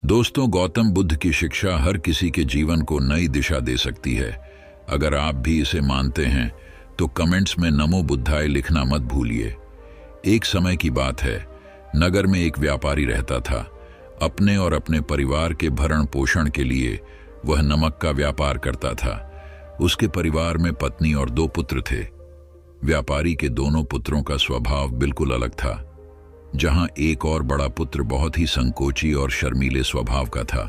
दोस्तों, गौतम बुद्ध की शिक्षा हर किसी के जीवन को नई दिशा दे सकती है। अगर आप भी इसे मानते हैं तो कमेंट्स में नमो बुद्धाय लिखना मत भूलिए। एक समय की बात है, नगर में एक व्यापारी रहता था। अपने और अपने परिवार के भरण पोषण के लिए वह नमक का व्यापार करता था। उसके परिवार में पत्नी और 2 पुत्र थे। व्यापारी के दोनों पुत्रों का स्वभाव बिल्कुल अलग था। जहां एक और बड़ा पुत्र बहुत ही संकोची और शर्मीले स्वभाव का था,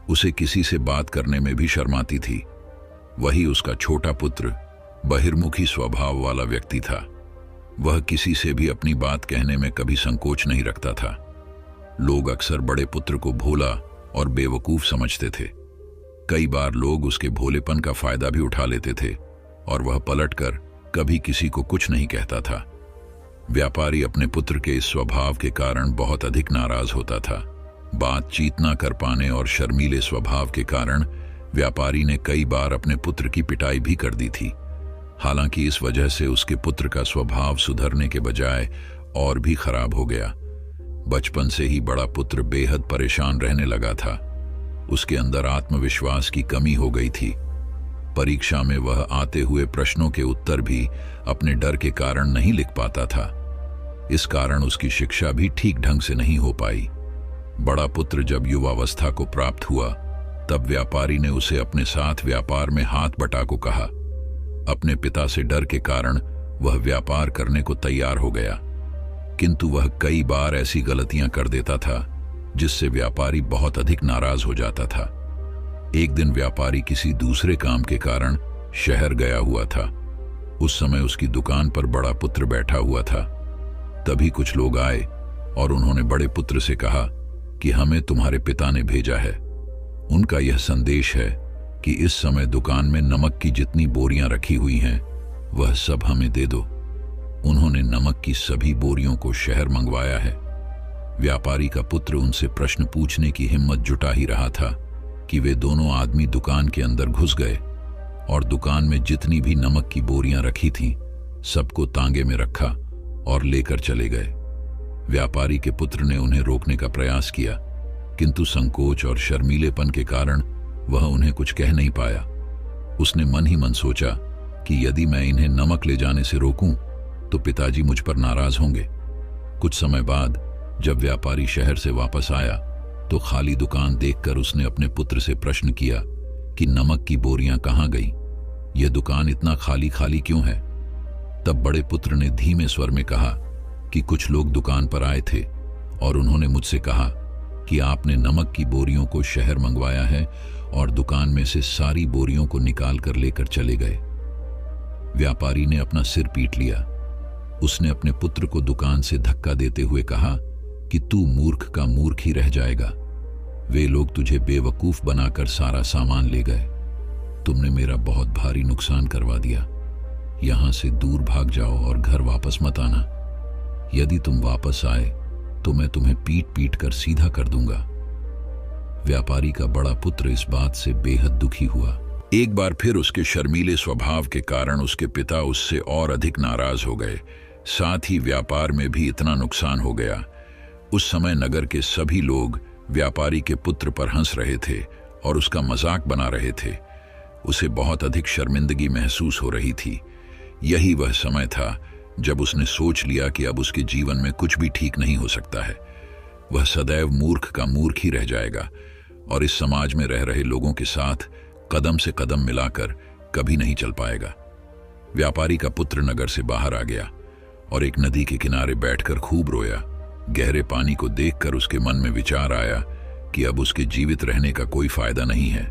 उसे किसी से बात करने में भी शर्माती थी। वही उसका छोटा पुत्र बहिर्मुखी स्वभाव वाला व्यक्ति था। वह किसी से भी अपनी बात कहने में कभी संकोच नहीं रखता था। लोग अक्सर बड़े पुत्र को भोला और बेवकूफ समझते थे। कई बार लोग उसके भोलेपन का फायदा भी उठा लेते थे और वह पलटकर कभी किसी को कुछ नहीं कहता था। व्यापारी अपने पुत्र के इस स्वभाव के कारण बहुत अधिक नाराज होता था। बातचीत न कर पाने और शर्मीले स्वभाव के कारण व्यापारी ने कई बार अपने पुत्र की पिटाई भी कर दी थी। हालांकि इस वजह से उसके पुत्र का स्वभाव सुधरने के बजाय और भी खराब हो गया। बचपन से ही बड़ा पुत्र बेहद परेशान रहने लगा था। उसके अंदर आत्मविश्वास की कमी हो गई थी। परीक्षा में वह आते हुए प्रश्नों के उत्तर भी अपने डर के कारण नहीं लिख पाता था। इस कारण उसकी शिक्षा भी ठीक ढंग से नहीं हो पाई। बड़ा पुत्र जब युवावस्था को प्राप्त हुआ, तब व्यापारी ने उसे अपने साथ व्यापार में हाथ बटा को कहा। अपने पिता से डर के कारण वह व्यापार करने को तैयार हो गया, किंतु वह कई बार ऐसी गलतियां कर देता था जिससे व्यापारी बहुत अधिक नाराज हो जाता था। एक दिन व्यापारी किसी दूसरे काम के कारण शहर गया हुआ था। उस समय उसकी दुकान पर बड़ा पुत्र बैठा हुआ था। तभी कुछ लोग आए और उन्होंने बड़े पुत्र से कहा कि हमें तुम्हारे पिता ने भेजा है। उनका यह संदेश है कि इस समय दुकान में नमक की जितनी बोरियां रखी हुई हैं, वह सब हमें दे दो। उन्होंने नमक की सभी बोरियों को शहर मंगवाया है। व्यापारी का पुत्र उनसे प्रश्न पूछने की हिम्मत जुटा ही रहा था कि वे दोनों आदमी दुकान के अंदर घुस गए और दुकान में जितनी भी नमक की बोरियां रखी थीं, सबको तांगे में रखा और लेकर चले गए। व्यापारी के पुत्र ने उन्हें रोकने का प्रयास किया, किंतु संकोच और शर्मीलेपन के कारण वह उन्हें कुछ कह नहीं पाया। उसने मन ही मन सोचा कि यदि मैं इन्हें नमक ले जाने से रोकूं तो पिताजी मुझ पर नाराज होंगे। कुछ समय बाद जब व्यापारी शहर से वापस आया तो खाली दुकान देखकर उसने अपने पुत्र से प्रश्न किया कि नमक की बोरियां कहां गई? यह दुकान इतना खाली खाली क्यों है? तब बड़े पुत्र ने धीमे स्वर में कहा कि कुछ लोग दुकान पर आए थे और उन्होंने मुझसे कहा कि आपने नमक की बोरियों को शहर मंगवाया है और दुकान में से सारी बोरियों को निकाल कर लेकर चले गए। व्यापारी ने अपना सिर पीट लिया। उसने अपने पुत्र को दुकान से धक्का देते हुए कहा कि तू मूर्ख का मूर्ख ही रह जाएगा। वे लोग तुझे बेवकूफ बनाकर सारा सामान ले गए। तुमने मेरा बहुत भारी नुकसान करवा दिया। यहां से दूर भाग जाओ और घर वापस मत आना। यदि तुम वापस आए तो मैं तुम्हें पीट पीट कर सीधा कर दूंगा। व्यापारी का बड़ा पुत्र इस बात से बेहद दुखी हुआ। एक बार फिर उसके शर्मीले स्वभाव के कारण उसके पिता उससे और अधिक नाराज हो गए। साथ ही व्यापार में भी इतना नुकसान हो गया। उस समय नगर के सभी लोग व्यापारी के पुत्र पर हंस रहे थे और उसका मजाक बना रहे थे। उसे बहुत अधिक शर्मिंदगी महसूस हो रही थी। यही वह समय था जब उसने सोच लिया कि अब उसके जीवन में कुछ भी ठीक नहीं हो सकता है। वह सदैव मूर्ख का मूर्ख ही रह जाएगा और इस समाज में रह रहे लोगों के साथ कदम से कदम मिलाकर कभी नहीं चल पाएगा। व्यापारी का पुत्र नगर से बाहर आ गया और एक नदी के किनारे बैठकर खूब रोया। गहरे पानी को देखकर उसके मन में विचार आया कि अब उसके जीवित रहने का कोई फायदा नहीं है।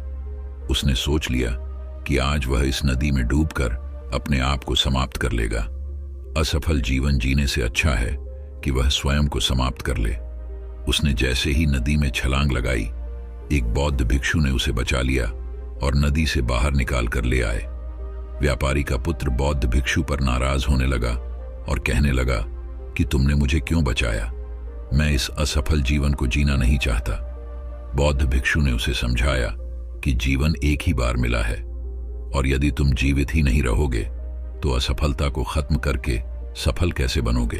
उसने सोच लिया कि आज वह इस नदी में डूबकर अपने आप को समाप्त कर लेगा। असफल जीवन जीने से अच्छा है कि वह स्वयं को समाप्त कर ले। उसने जैसे ही नदी में छलांग लगाई, एक बौद्ध भिक्षु ने उसे बचा लिया और नदी से बाहर निकाल कर ले आए। व्यापारी का पुत्र बौद्ध भिक्षु पर नाराज होने लगा और कहने लगा कि तुमने मुझे क्यों बचाया? मैं इस असफल जीवन को जीना नहीं चाहता। बौद्ध भिक्षु ने उसे समझाया कि जीवन एक ही बार मिला है और यदि तुम जीवित ही नहीं रहोगे तो असफलता को खत्म करके सफल कैसे बनोगे?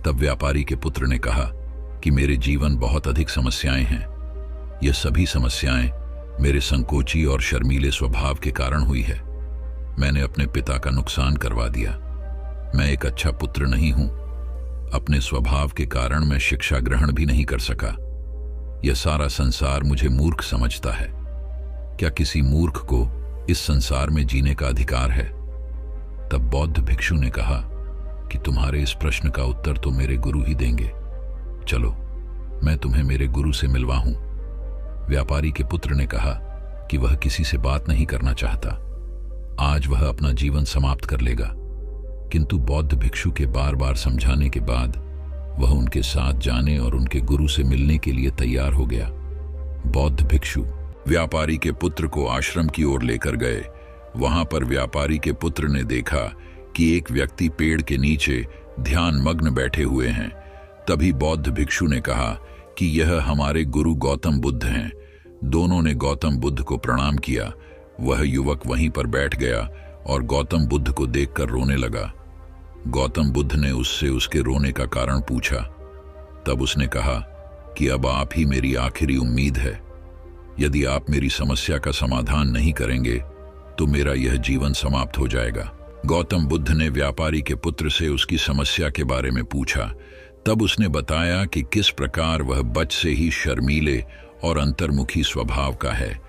तब व्यापारी के पुत्र ने कहा कि मेरे जीवन बहुत अधिक समस्याएं हैं। ये सभी समस्याएं मेरे संकोची और शर्मीले स्वभाव के कारण हुई है। मैंने अपने पिता का नुकसान करवा दिया। मैं एक अच्छा पुत्र नहीं हूं। अपने स्वभाव के कारण मैं शिक्षा ग्रहण भी नहीं कर सका। यह सारा संसार मुझे मूर्ख समझता है। क्या किसी मूर्ख को इस संसार में जीने का अधिकार है? तब बौद्ध भिक्षु ने कहा कि तुम्हारे इस प्रश्न का उत्तर तो मेरे गुरु ही देंगे। चलो, मैं तुम्हें मेरे गुरु से मिलवा हूं। व्यापारी के पुत्र ने कहा कि वह किसी से बात नहीं करना चाहता। आज वह अपना जीवन समाप्त कर लेगा। किंतु बौद्ध भिक्षु के बार बार समझाने के बाद वह उनके साथ जाने और उनके गुरु से मिलने के लिए तैयार हो गया। बौद्ध भिक्षु व्यापारी के पुत्र को आश्रम की ओर लेकर गए। वहां पर व्यापारी के पुत्र ने देखा कि एक व्यक्ति पेड़ के नीचे ध्यान मग्न बैठे हुए हैं। तभी बौद्ध भिक्षु ने कहा कि यह हमारे गुरु गौतम बुद्ध हैं। दोनों ने गौतम बुद्ध को प्रणाम किया। वह युवक वहीं पर बैठ गया और गौतम बुद्ध को देखकर रोने लगा। गौतम बुद्ध ने उससे उसके रोने का कारण पूछा। तब उसने कहा कि अब आप ही मेरी आखिरी उम्मीद है। यदि आप मेरी समस्या का समाधान नहीं करेंगे तो मेरा यह जीवन समाप्त हो जाएगा। गौतम बुद्ध ने व्यापारी के पुत्र से उसकी समस्या के बारे में पूछा। तब उसने बताया कि किस प्रकार वह बच से ही शर्मीले और अंतर्मुखी स्वभाव का है।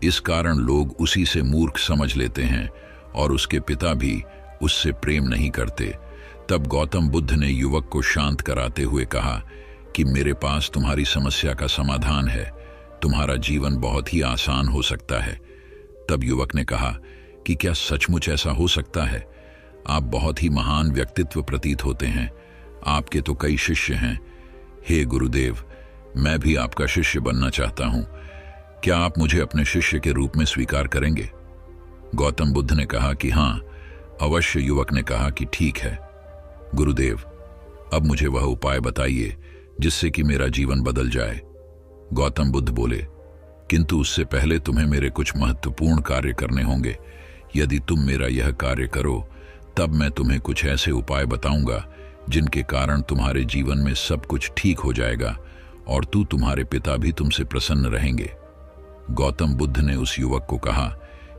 इस कारण लोग उसी से मूर्ख समझ लेते हैं और उसके पिता भी उससे प्रेम नहीं करते। तब गौतम बुद्ध ने युवक को शांत कराते हुए कहा कि मेरे पास तुम्हारी समस्या का समाधान है। तुम्हारा जीवन बहुत ही आसान हो सकता है। तब युवक ने कहा कि क्या सचमुच ऐसा हो सकता है? आप बहुत ही महान व्यक्तित्व प्रतीत होते हैं। आपके तो कई शिष्य हैं। हे गुरुदेव, मैं भी आपका शिष्य बनना चाहता हूं। क्या आप मुझे अपने शिष्य के रूप में स्वीकार करेंगे? गौतम बुद्ध ने कहा कि हां, अवश्य। युवक ने कहा कि ठीक है गुरुदेव, अब मुझे वह उपाय बताइए जिससे कि मेरा जीवन बदल जाए। गौतम बुद्ध बोले, किंतु उससे पहले तुम्हें मेरे कुछ महत्वपूर्ण कार्य करने होंगे। यदि तुम मेरा यह कार्य करो तब मैं तुम्हें कुछ ऐसे उपाय बताऊंगा जिनके कारण तुम्हारे जीवन में सब कुछ ठीक हो जाएगा और तुम्हारे पिता भी तुमसे प्रसन्न रहेंगे। गौतम बुद्ध ने उस युवक को कहा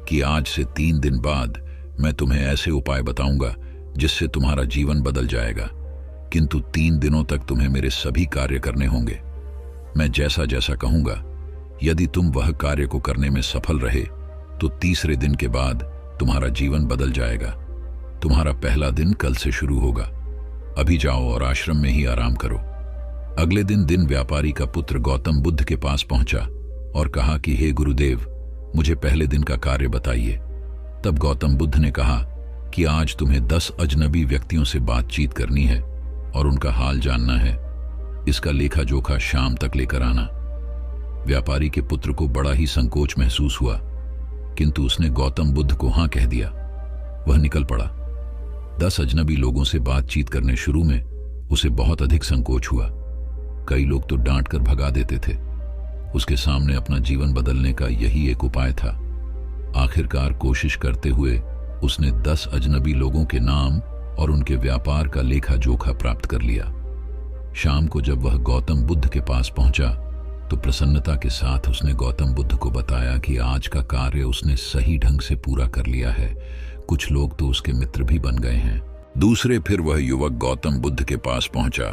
कि आज से 3 दिन बाद मैं तुम्हें ऐसे उपाय बताऊंगा जिससे तुम्हारा जीवन बदल जाएगा। किंतु 3 दिनों तक तुम्हें मेरे सभी कार्य करने होंगे। मैं जैसा जैसा कहूंगा, यदि तुम वह कार्य को करने में सफल रहे तो तीसरे दिन के बाद तुम्हारा जीवन बदल जाएगा। तुम्हारा पहला दिन कल से शुरू होगा। अभी जाओ और आश्रम में ही आराम करो। अगले दिन व्यापारी का पुत्र गौतम बुद्ध के पास पहुंचा और कहा कि हे गुरुदेव, मुझे पहले दिन का कार्य बताइए। तब गौतम बुद्ध ने कहा कि आज तुम्हें 10 अजनबी व्यक्तियों से बातचीत करनी है और उनका हाल जानना है। इसका लेखा जोखा शाम तक लेकर आना। व्यापारी के पुत्र को बड़ा ही संकोच महसूस हुआ, किंतु उसने गौतम बुद्ध को हां कह दिया। वह निकल पड़ा। 10 अजनबी लोगों से बातचीत करने शुरू में उसे बहुत अधिक संकोच हुआ। कई लोग तो डांट कर भगा देते थे। उसके सामने अपना जीवन बदलने का यही एक उपाय था। आखिरकार कोशिश करते हुए उसने 10 अजनबी लोगों के नाम और उनके व्यापार का लेखा जोखा प्राप्त कर लिया। शाम को जब वह गौतम बुद्ध के पास पहुंचा तो प्रसन्नता के साथ उसने गौतम बुद्ध को बताया कि आज का कार्य उसने सही ढंग से पूरा कर लिया है। कुछ लोग तो उसके मित्र भी बन गए हैं। दूसरे फिर वह युवक गौतम बुद्ध के पास पहुंचा।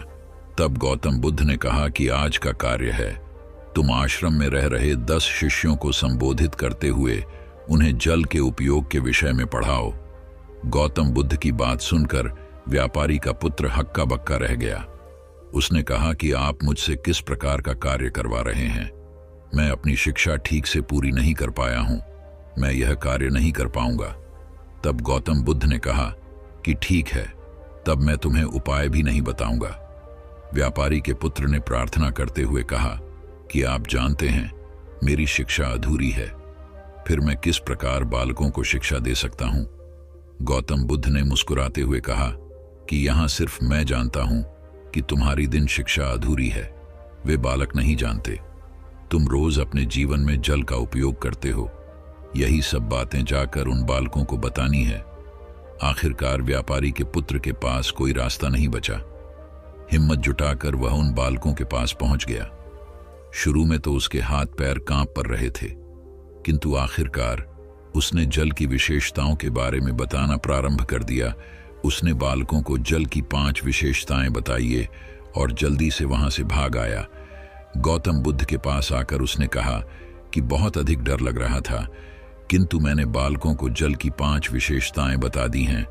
तब गौतम बुद्ध ने कहा कि आज का कार्य है, तुम आश्रम में रह रहे 10 शिष्यों को संबोधित करते हुए उन्हें जल के उपयोग के विषय में पढ़ाओ। गौतम बुद्ध की बात सुनकर व्यापारी का पुत्र हक्का बक्का रह गया। उसने कहा कि आप मुझसे किस प्रकार का कार्य करवा रहे हैं? मैं अपनी शिक्षा ठीक से पूरी नहीं कर पाया हूं। मैं यह कार्य नहीं कर पाऊंगा। तब गौतम बुद्ध ने कहा कि ठीक है, तब मैं तुम्हें उपाय भी नहीं बताऊंगा। व्यापारी के पुत्र ने प्रार्थना करते हुए कहा कि आप जानते हैं मेरी शिक्षा अधूरी है, फिर मैं किस प्रकार बालकों को शिक्षा दे सकता हूं? गौतम बुद्ध ने मुस्कुराते हुए कहा कि यहां सिर्फ मैं जानता हूं कि तुम्हारी दिन शिक्षा अधूरी है, वे बालक नहीं जानते। तुम रोज अपने जीवन में जल का उपयोग करते हो। यही सब बातें जाकर उन बालकों को बतानी है। आखिरकार व्यापारी के पुत्र के पास कोई रास्ता नहीं बचा। हिम्मत जुटाकर वह उन बालकों के पास पहुंच गया। शुरू में तो उसके हाथ पैर कांप पर रहे थे, किंतु आखिरकार उसने जल की विशेषताओं के बारे में बताना प्रारंभ कर दिया। उसने बालकों को जल की 5 विशेषताएं बताई और जल्दी से वहां से भाग आया। गौतम बुद्ध के पास आकर उसने कहा कि बहुत अधिक डर लग रहा था, किंतु मैंने बालकों को जल की 5 विशेषताएं बता दी हैं।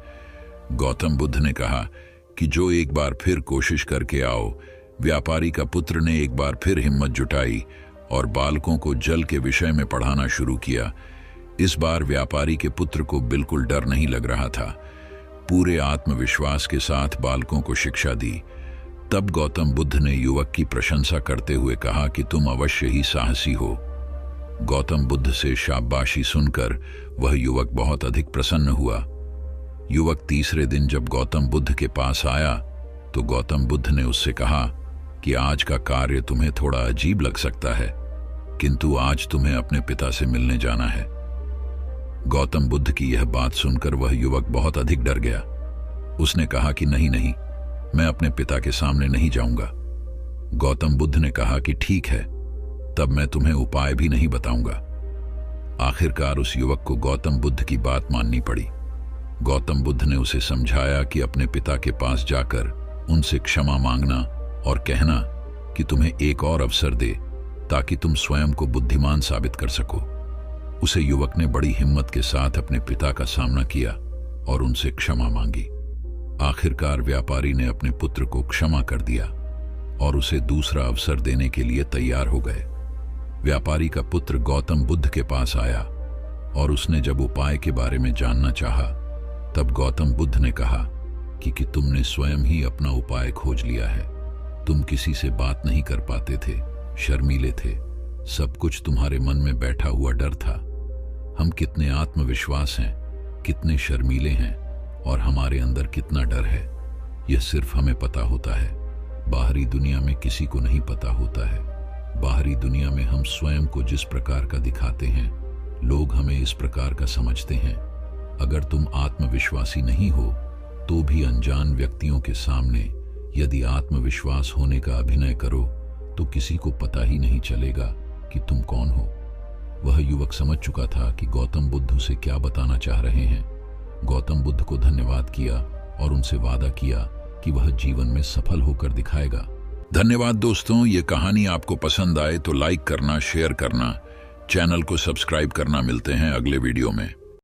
गौतम बुद्ध ने कहा कि जो एक बार फिर कोशिश करके आओ। व्यापारी का पुत्र ने एक बार फिर हिम्मत जुटाई और बालकों को जल के विषय में पढ़ाना शुरू किया। इस बार व्यापारी के पुत्र को बिल्कुल डर नहीं लग रहा था। पूरे आत्मविश्वास के साथ बालकों को शिक्षा दी। तब गौतम बुद्ध ने युवक की प्रशंसा करते हुए कहा कि तुम अवश्य ही साहसी हो। गौतम बुद्ध से शाबाशी सुनकर वह युवक बहुत अधिक प्रसन्न हुआ। युवक तीसरे दिन जब गौतम बुद्ध के पास आया तो गौतम बुद्ध ने उससे कहा कि आज का कार्य तुम्हें थोड़ा अजीब लग सकता है, किंतु आज तुम्हें अपने पिता से मिलने जाना है। गौतम बुद्ध की यह बात सुनकर वह युवक बहुत अधिक डर गया। उसने कहा कि नहीं नहीं, मैं अपने पिता के सामने नहीं जाऊंगा। गौतम बुद्ध ने कहा कि ठीक है, तब मैं तुम्हें उपाय भी नहीं बताऊंगा। आखिरकार उस युवक को गौतम बुद्ध की बात माननी पड़ी। गौतम बुद्ध ने उसे समझाया कि अपने पिता के पास जाकर उनसे क्षमा मांगना और कहना कि तुम्हें एक और अवसर दे ताकि तुम स्वयं को बुद्धिमान साबित कर सको। उसे युवक ने बड़ी हिम्मत के साथ अपने पिता का सामना किया और उनसे क्षमा मांगी। आखिरकार व्यापारी ने अपने पुत्र को क्षमा कर दिया और उसे दूसरा अवसर देने के लिए तैयार हो गए। व्यापारी का पुत्र गौतम बुद्ध के पास आया और उसने जब उपाय के बारे में जानना चाहा, तब गौतम बुद्ध ने कहा कि तुमने स्वयं ही अपना उपाय खोज लिया है। तुम किसी से बात नहीं कर पाते थे, शर्मीले थे, सब कुछ तुम्हारे मन में बैठा हुआ डर था। हम कितने आत्मविश्वास हैं, कितने शर्मीले हैं और हमारे अंदर कितना डर है, यह सिर्फ हमें पता होता है। बाहरी दुनिया में किसी को नहीं पता होता है। बाहरी दुनिया में हम स्वयं को जिस प्रकार का दिखाते हैं, लोग हमें इस प्रकार का समझते हैं। अगर तुम आत्मविश्वासी नहीं हो तो भी अनजान व्यक्तियों के सामने यदि आत्मविश्वास होने का अभिनय करो तो किसी को पता ही नहीं चलेगा कि तुम कौन हो। वह युवक समझ चुका था कि गौतम बुद्ध उसे क्या बताना चाह रहे हैं। गौतम बुद्ध को धन्यवाद किया और उनसे वादा किया कि वह जीवन में सफल होकर दिखाएगा। धन्यवाद दोस्तों, ये कहानी आपको पसंद आए तो लाइक करना, शेयर करना, चैनल को सब्सक्राइब करना। मिलते हैं अगले वीडियो में।